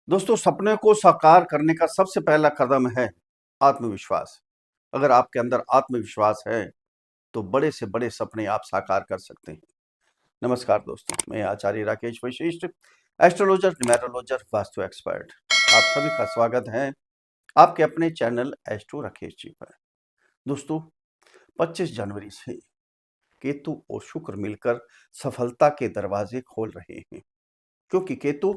दोस्तों, सपने को साकार करने का सबसे पहला कदम है आत्मविश्वास। अगर आपके अंदर आत्मविश्वास है तो बड़े से बड़े सपने आप साकार कर सकते हैं। नमस्कार दोस्तों, मैं आचार्य राकेश वशिष्ठ, एस्ट्रोलॉजर, न्यूमेरोलॉजर, वास्तु एक्सपर्ट। आप सभी का स्वागत है आपके अपने चैनल एस्ट्रो राकेश जी पर। दोस्तों, 25 जनवरी से केतु और शुक्र मिलकर सफलता के दरवाजे खोल रहे हैं, क्योंकि केतु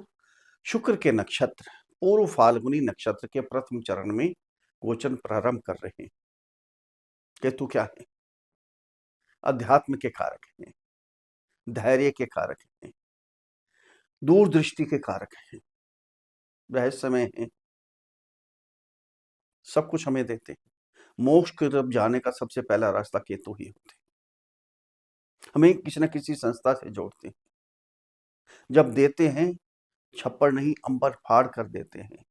शुक्र के नक्षत्र पूर्व फाल्गुनी नक्षत्र के प्रथम चरण में गोचर प्रारंभ कर रहे हैं। केतु क्या है? अध्यात्म के कारक हैं, धैर्य के कारक हैं, दूरदृष्टि के कारक हैं, रहस्यमय हैं, सब कुछ हमें देते हैं। मोक्ष की तरफ जाने का सबसे पहला रास्ता केतु ही होते हैं। हमें किसी न किसी संस्था से जोड़ते हैं। जब देते हैं छप्पर नहीं अंबर फाड़ कर देते हैं,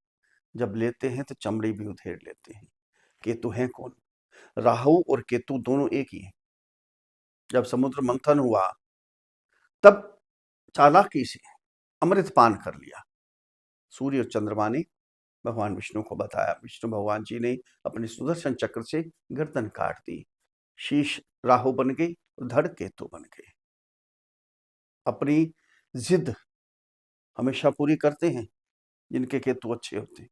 जब लेते हैं तो चमड़ी भी उधेड़ लेते हैं। केतु हैं कौन? राहु और केतु दोनों एक ही हैं। जब समुद्र मंथन हुआ तब चालाकी से अमृत पान कर लिया। सूर्य और चंद्रमा ने भगवान विष्णु को बताया। विष्णु भगवान जी ने अपने सुदर्शन चक्र से गर्दन काट दी। शीश राहु बन गई और धड़ केतु बन गए। अपनी जिद हमेशा पूरी करते हैं जिनके केतु अच्छे होते हैं।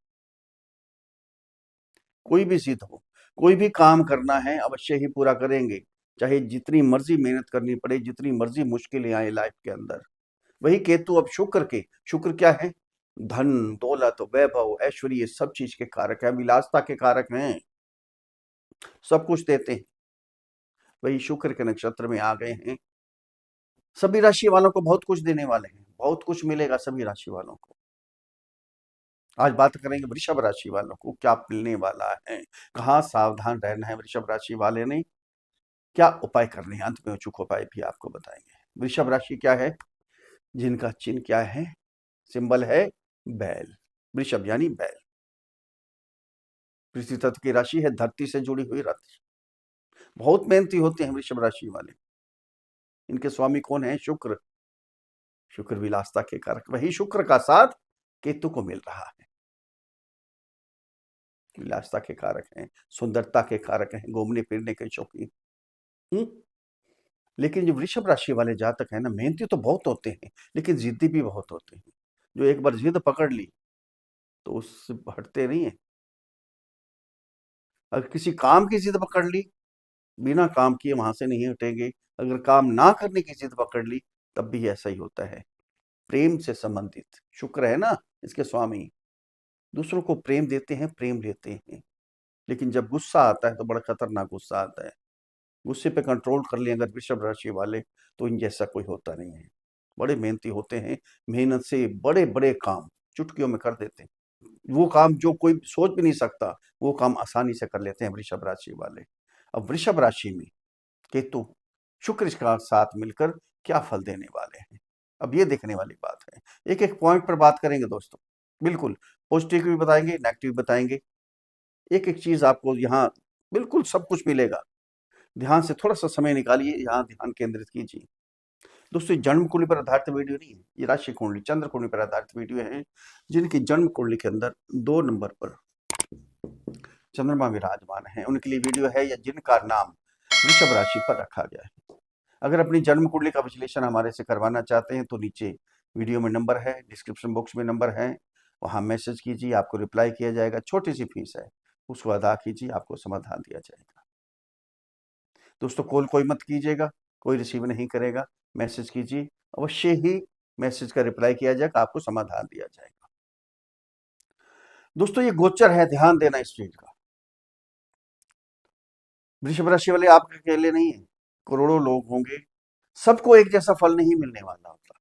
कोई भी जिद हो, कोई भी काम करना है अवश्य ही पूरा करेंगे, चाहे जितनी मर्जी मेहनत करनी पड़े, जितनी मर्जी मुश्किलें आए लाइफ के अंदर। वही केतु अब शुक्र क्या है? धन, दौलत, वैभव, ऐश्वर्य, सब चीज के कारक है, विलासता के कारक हैं, सब कुछ देते हैं। वही शुक्र के नक्षत्र में आ गए हैं। सभी राशि वालों को बहुत कुछ देने वाले हैं, बहुत कुछ मिलेगा सभी राशि वालों को। आज बात करेंगे वृषभ राशि वालों को क्या मिलने वाला है, कहाँ सावधान रहना है वृषभ राशि वाले ने, क्या उपाय करने हैं। अंत में अचूक उपाय भी आपको बताएंगे। वृषभ राशि क्या है? जिनका चिन्ह क्या है, सिंबल है बैल। वृषभ यानी बैल। पृथ्वी तत्व की राशि है, धरती से जुड़ी हुई राशि। बहुत मेहनती होते हैं वृषभ राशि वाले। इनके स्वामी कौन है? शुक्र। शुक्र विलासता के कारक। वही शुक्र का साथ केतु को मिल रहा है। विलासता के कारक हैं, सुंदरता के कारक हैं, घूमने फिरने के शौकीन। लेकिन जो वृषभ राशि वाले जातक है ना, मेहनती तो बहुत होते हैं लेकिन जिद्दी भी बहुत होते हैं। जो एक बार जिद पकड़ ली तो उससे हटते नहीं है। अगर किसी काम की जिद पकड़ ली, बिना काम किए वहां से नहीं हटेंगे। अगर काम ना करने की जिद पकड़ ली तब भी ऐसा ही होता है। प्रेम से संबंधित शुक्र है ना इसके स्वामी, दूसरों को प्रेम देते हैं, प्रेम लेते हैं। लेकिन जब गुस्सा आता है तो बड़ा खतरनाक गुस्सा आता है। गुस्से पे कंट्रोल कर लिया अगर वृषभ राशि वाले तो इन जैसा कोई होता नहीं है। बड़े मेहनती होते हैं, मेहनत से बड़े बड़े काम चुटकियों में कर देते हैं। वो काम जो कोई सोच भी नहीं सकता वो काम आसानी से कर लेते हैं वृषभ राशि वाले। अब वृषभ राशि में केतु शुक्र का साथ मिलकर क्या फल देने वाले हैं, अब ये देखने वाली बात है। एक एक पॉइंट पर बात करेंगे दोस्तों, बिल्कुल पॉजिटिव भी बताएंगे, नेगेटिव बताएंगे। एक एक चीज आपको यहाँ बिल्कुल सब कुछ मिलेगा। ध्यान से थोड़ा सा समय निकालिए, यहाँ ध्यान केंद्रित कीजिए। दोस्तों, जन्म कुंडली पर आधारित वीडियो नहीं है, ये राशि कुंडली, चंद्र कुंडली पर आधारित वीडियो है। जिनकी जन्म कुंडली के अंदर 2 नंबर पर चंद्रमा विराजमान है उनके लिए वीडियो है, या जिनका नाम वृषभ राशि पर रखा गया है। अगर अपनी जन्म कुंडली का विश्लेषण हमारे से करवाना चाहते हैं तो नीचे वीडियो में नंबर है, डिस्क्रिप्शन बॉक्स में नंबर है, वहां मैसेज कीजिए, आपको रिप्लाई किया जाएगा। छोटी सी फीस है, उसको अदा कीजिए, आपको समाधान दिया जाएगा। दोस्तों, कॉल कोई मत कीजिएगा, कोई रिसीव नहीं करेगा। मैसेज कीजिए, अवश्य ही मैसेज का रिप्लाई किया जाएगा, आपको समाधान दिया जाएगा। दोस्तों, ये गोचर है, ध्यान देना इस चीज का। वृषभ राशि वाले आप अकेले नहीं है, करोड़ों लोग होंगे। सबको एक जैसा फल नहीं मिलने वाला होता।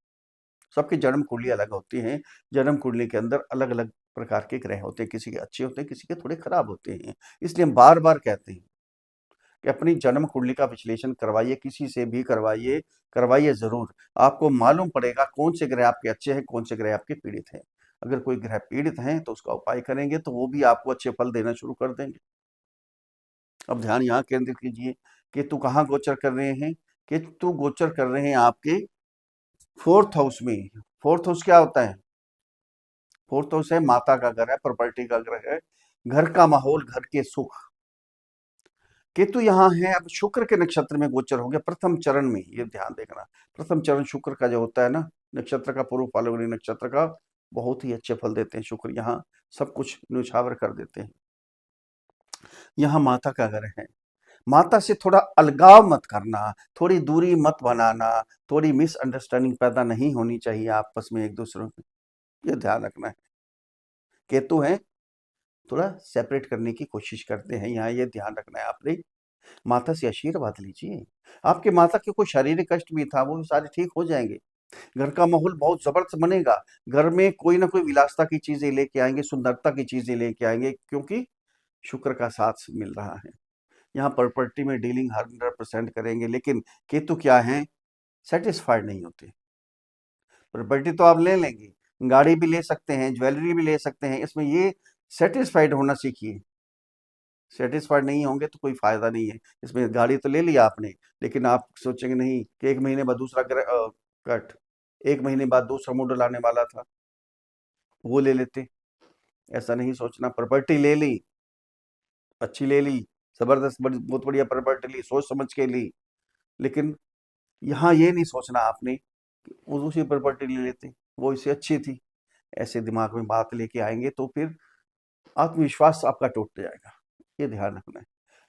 सबकी जन्म कुंडली अलग होती है। जन्म कुंडली के अंदर अलग अलग प्रकार के ग्रह होते हैं, किसी के अच्छे होते हैं, किसी के थोड़े खराब होते हैं। इसलिए हम बार बार कहते हैं कि अपनी जन्म कुंडली का विश्लेषण करवाइए, किसी से भी करवाइए, करवाइए जरूर। आपको मालूम पड़ेगा कौन से ग्रह आपके अच्छे हैं, कौन से ग्रह आपके पीड़ित हैं। अगर कोई ग्रह पीड़ित हैं तो उसका उपाय करेंगे तो वो भी आपको अच्छे फल देना शुरू कर देंगे। अब ध्यान यहाँ केंद्रित कीजिए। केतु कहाँ गोचर कर रहे हैं? केतु गोचर कर रहे हैं आपके 4th हाउस में। 4th हाउस क्या होता है? फोर्थ हाउस है, माता का घर है, प्रॉपर्टी का घर है, घर का माहौल, घर के सुख। केतु यहाँ है, अब शुक्र के नक्षत्र में गोचर हो गया प्रथम चरण में, ये ध्यान देखना। प्रथम चरण शुक्र का जो होता है ना, नक्षत्र का, पूर्व फाल्गुनी नक्षत्र का, बहुत ही अच्छे फल देते हैं शुक्र, यहाँ सब कुछ न्यौछावर कर देते हैं। यहाँ माता का घर है, माता से थोड़ा अलगाव मत करना, थोड़ी दूरी मत बनाना, थोड़ी मिसअंडरस्टैंडिंग पैदा नहीं होनी चाहिए आपस में एक दूसरे में, ये ध्यान रखना है। केतु है, थोड़ा सेपरेट करने की कोशिश करते हैं यहाँ, ये ध्यान रखना है आपने। माता से आशीर्वाद लीजिए, आपके माता के कोई शारीरिक कष्ट भी था वो भी सारे ठीक हो जाएंगे। घर का माहौल बहुत जबरदस्त बनेगा, घर में कोई ना कोई विलासता की चीजें लेके आएंगे, सुंदरता की चीजें लेके आएंगे, क्योंकि शुक्र का साथ मिल रहा है। यहाँ प्रॉपर्टी में डीलिंग 100% करेंगे, लेकिन केतु क्या है, सेटिस्फाइड नहीं होते। प्रॉपर्टी तो आप ले लेंगे, गाड़ी भी ले सकते हैं, ज्वेलरी भी ले सकते हैं, इसमें ये सेटिस्फाइड होना सीखिए। सेटिस्फाइड नहीं होंगे तो कोई फायदा नहीं है। इसमें गाड़ी तो ले लिया आपने, लेकिन आप सोचेंगे नहीं कि 1 महीने बाद दूसरा कट, 1 महीने बाद दूसरा मॉडल आने वाला था, वो ले लेते। ऐसा नहीं सोचना, प्रॉपर्टी ले ली, अच्छी ले ली, जबरदस्त, बहुत बढ़िया प्रॉपर्टी ली, सोच समझ के ली, लेकिन यहाँ ये नहीं सोचना आपने कि वो दूसरी प्रॉपर्टी ले लेते, वो इससे अच्छी थी। ऐसे दिमाग में बात लेके आएंगे तो फिर आत्मविश्वास आपका टूट जाएगा, ये ध्यान रखना है।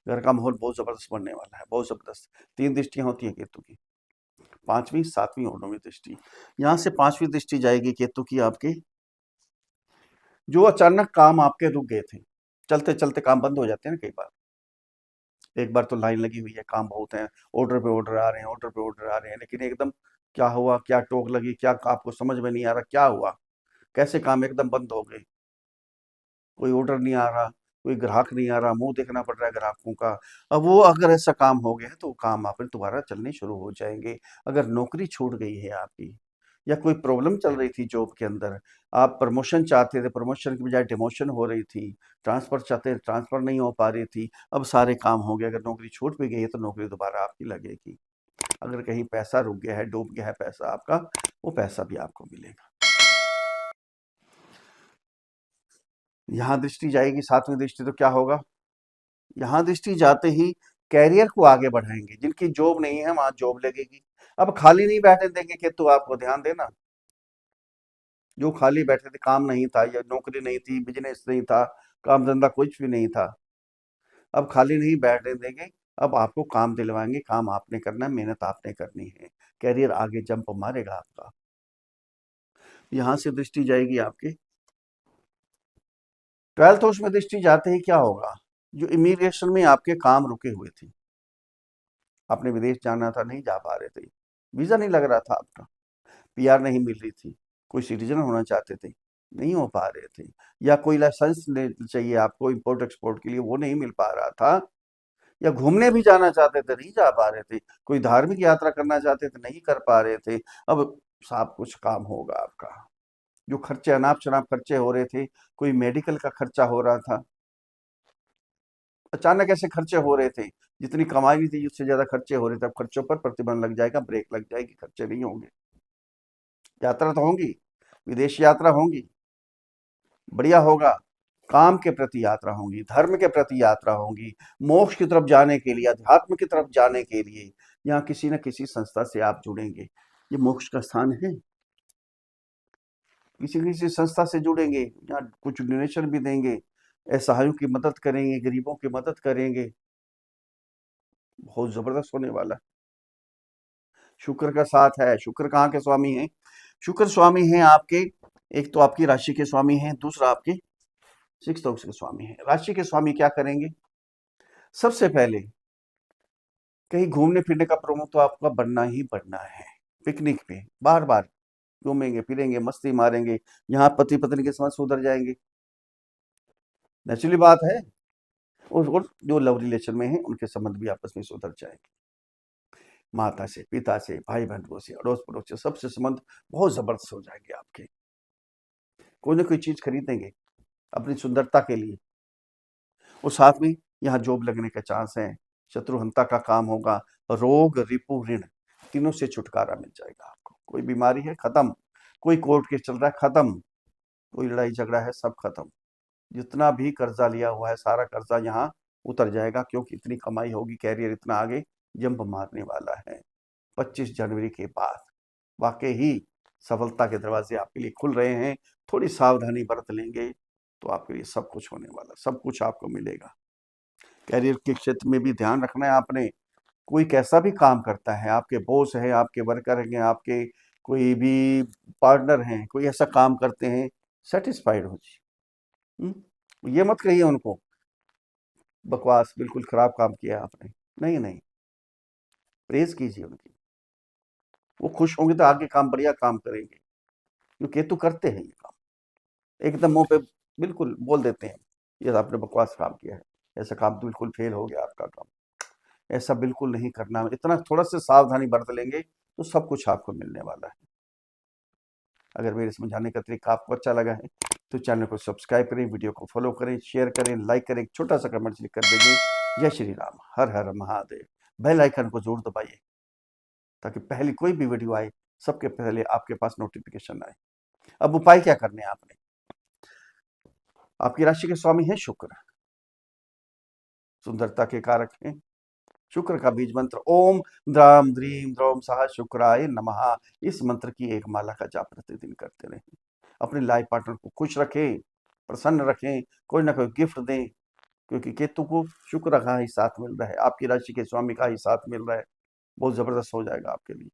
घर का माहौल बहुत जबरदस्त बनने वाला है, बहुत जबरदस्त। 3 दृष्टियां होती हैं केतु की, 5वीं, 7वीं और 9वीं दृष्टि। यहाँ से 5वीं दृष्टि जाएगी केतु की आपके, जो अचानक काम आपके रुक गए थे, चलते चलते काम बंद हो जाते हैं ना कई बार। एक बार तो लाइन लगी हुई है, काम बहुत है, ऑर्डर पे ऑर्डर आ रहे हैं, ऑर्डर पे ऑर्डर आ रहे हैं, लेकिन एकदम क्या हुआ, क्या टोक लगी, क्या आपको समझ में नहीं आ रहा क्या हुआ, कैसे काम एकदम बंद हो गए, कोई ऑर्डर नहीं आ रहा, कोई ग्राहक नहीं आ रहा, मुंह देखना पड़ रहा है ग्राहकों का। अब वो अगर ऐसा काम हो गया है तो वो काम आप दोबारा चलने शुरू हो जाएंगे। अगर नौकरी छूट गई है आपकी, या कोई प्रॉब्लम चल रही थी जॉब के अंदर, आप प्रमोशन चाहते थे, प्रमोशन की बजाय डिमोशन हो रही थी, ट्रांसफर चाहते थे, ट्रांसफर नहीं हो पा रही थी, अब सारे काम हो गए। अगर नौकरी छूट भी गई है तो नौकरी दोबारा आपकी लगेगी। अगर कहीं पैसा रुक गया है, डूब गया है पैसा आपका, वो पैसा भी आपको मिलेगा। यहाँ दृष्टि जाएगी 7वीं दृष्टि, तो क्या होगा, यहाँ दृष्टि जाते ही कैरियर को आगे बढ़ाएंगे। जिनकी जॉब नहीं है वहां जॉब लगेगी। अब खाली नहीं बैठने देंगे केतु आपको, ध्यान देना। जो खाली बैठे थे, काम नहीं था या नौकरी नहीं थी, बिजनेस नहीं था, काम धंधा कुछ भी नहीं था, अब खाली नहीं बैठने देंगे। अब आपको काम दिलवाएंगे, काम आपने करना है, मेहनत आपने करनी है, कैरियर आगे जंप मारेगा आपका। यहाँ से दृष्टि जाएगी आपकी 12th हाउस में, दृष्टि जाते ही क्या होगा, जो इमिग्रेशन में आपके काम रुके हुए थे, आपने विदेश जाना था, नहीं जा पा रहे थे, वीजा नहीं लग रहा था आपका, पीआर नहीं मिल रही थी, कोई सिटीजन होना चाहते थे, नहीं हो पा रहे थे, या कोई लाइसेंस चाहिए आपको इंपोर्ट एक्सपोर्ट के लिए, वो नहीं मिल पा रहा था, या घूमने भी जाना चाहते थे, नहीं जा पा रहे थे, कोई धार्मिक यात्रा करना चाहते थे, नहीं कर पा रहे थे, अब सब कुछ काम होगा आपका। जो खर्चे, अनाप शनाप खर्चे हो रहे थे, कोई मेडिकल का खर्चा हो रहा था, अचानक ऐसे खर्चे हो रहे थे, जितनी कमाई भी थी उससे ज्यादा खर्चे हो रहे थे, अब खर्चों पर प्रतिबंध लग जाएगा, ब्रेक लग जाएगी, खर्चे नहीं होंगे। यात्रा तो होंगी, विदेश यात्रा होंगी, बढ़िया होगा, काम के प्रति यात्रा होंगी, धर्म के प्रति यात्रा होंगी, मोक्ष की तरफ जाने के लिए, अध्यात्म की तरफ जाने के लिए यहाँ किसी न किसी संस्था से आप जुड़ेंगे। ये मोक्ष का स्थान है, किसी न किसी संस्था से जुड़ेंगे, यहाँ कुछ डोनेशन भी देंगे, असहायों की मदद करेंगे, गरीबों की मदद करेंगे, बहुत जबरदस्त होने वाला है। शुक्र का साथ है। शुक्र कहाँ के स्वामी हैं, शुक्र स्वामी हैं आपके, एक तो आपकी राशि के स्वामी हैं, दूसरा आपके 6th हाउस के स्वामी हैं। राशि के स्वामी क्या करेंगे, सबसे पहले कहीं घूमने फिरने का प्रोग्राम तो आपका बनना ही बनना है, पिकनिक पे बार बार घूमेंगे फिरेंगे, मस्ती मारेंगे, यहाँ पति पत्नी के संबंध सुधर जाएंगे, नेचुरली बात है। और जो लव रिलेशन में है उनके संबंध भी आपस में सुधर जाएंगे, माता से, पिता से, भाई बहनों से, अड़ोस पड़ोस से, सबसे संबंध बहुत जबरदस्त हो जाएंगे आपके। कोई ना कोई चीज खरीदेंगे अपनी सुंदरता के लिए, और साथ में यहाँ जॉब लगने का चांस है, शत्रुहंता का काम होगा, रोग रिपु ऋण तीनों से छुटकारा मिल जाएगा आपको। कोई बीमारी है खत्म, कोई कोर्ट केस चल रहा है खत्म, कोई लड़ाई झगड़ा है सब खत्म। जितना भी कर्जा लिया हुआ है सारा कर्जा यहाँ उतर जाएगा, क्योंकि इतनी कमाई होगी, कैरियर इतना आगे जंप मारने वाला है 25 जनवरी के बाद। वाकई ही सफलता के दरवाजे आपके लिए खुल रहे हैं। थोड़ी सावधानी बरत लेंगे तो आपके लिए सब कुछ होने वाला, सब कुछ आपको मिलेगा। कैरियर के क्षेत्र में भी ध्यान रखना है आपने। कोई कैसा भी काम करता है, आपके बॉस हैं, आपके वर्कर हैं, आपके कोई भी पार्टनर हैं, कोई ऐसा काम करते हैं, सेटिस्फाइड हो जी। ये मत कहिए उनको बकवास, बिल्कुल खराब काम किया आपने। नहीं नहीं, प्रेज कीजिए उनकी। वो खुश होंगे तो आगे काम बढ़िया काम करेंगे, क्योंकि केतु करते हैं ये काम। एकदम मुंह पे बिल्कुल बोल देते हैं, ये आपने बकवास काम किया है, ऐसा काम तो बिल्कुल फेल हो गया आपका काम। ऐसा बिल्कुल नहीं करना। इतना थोड़ा सा सावधानी बरत लेंगे तो सब कुछ आपको मिलने वाला है। अगर मेरे समझाने का तरीका आपको अच्छा लगा है तो चैनल को सब्सक्राइब करें, वीडियो को फॉलो करें, शेयर करें, लाइक करें, एक छोटा सा कमेंट लिख कर देंगे। जय श्री राम, हर हर महादेव। बेल आइकन को जरूर दबाइए ताकि पहली कोई भी वीडियो आए सबके पहले आपके पास नोटिफिकेशन आए। अब उपाय क्या करने हैं आपने? आपकी राशि के स्वामी है शुक्र, सुंदरता के कारक हैं। शुक्र का बीज मंत्र ओम द्राम द्रीम द्रौम सह शुक्राय नमः, इस मंत्र की एक माला का जाप प्रतिदिन करते रहें। अपने लाइफ पार्टनर को खुश रखें, प्रसन्न रखें, कोई ना कोई गिफ्ट दें, क्योंकि केतु को शुक्र का ही साथ मिल रहा है, आपकी राशि के स्वामी का ही साथ मिल रहा है। बहुत जबरदस्त हो जाएगा आपके लिए।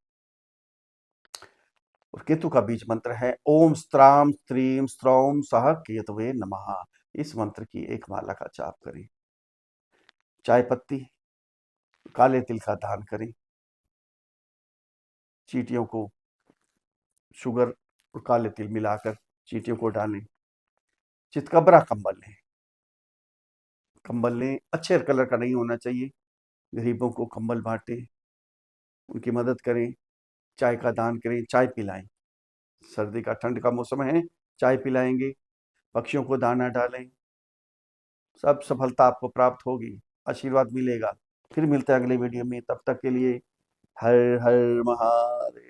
और केतु का बीज मंत्र है ओम स्त्राम स्त्रीम स्त्रौम सह केतवे नमः, इस मंत्र की एक माला का जाप करें। चाय पत्ती, काले तिल का दान करें। चींटियों को शुगर और काले तिल मिलाकर चींटियों को डालें। चितकबरा कंबल लें, कंबल लें, अच्छे कलर का नहीं होना चाहिए। गरीबों को कंबल बांटें, उनकी मदद करें, चाय का दान करें, चाय पिलाएं। सर्दी का ठंड का मौसम है, चाय पिलाएंगे, पक्षियों को दाना डालें, सब सफलता आपको प्राप्त होगी, आशीर्वाद मिलेगा। फिर मिलते हैं अगले वीडियो में, तब तक के लिए हर हर महादेव।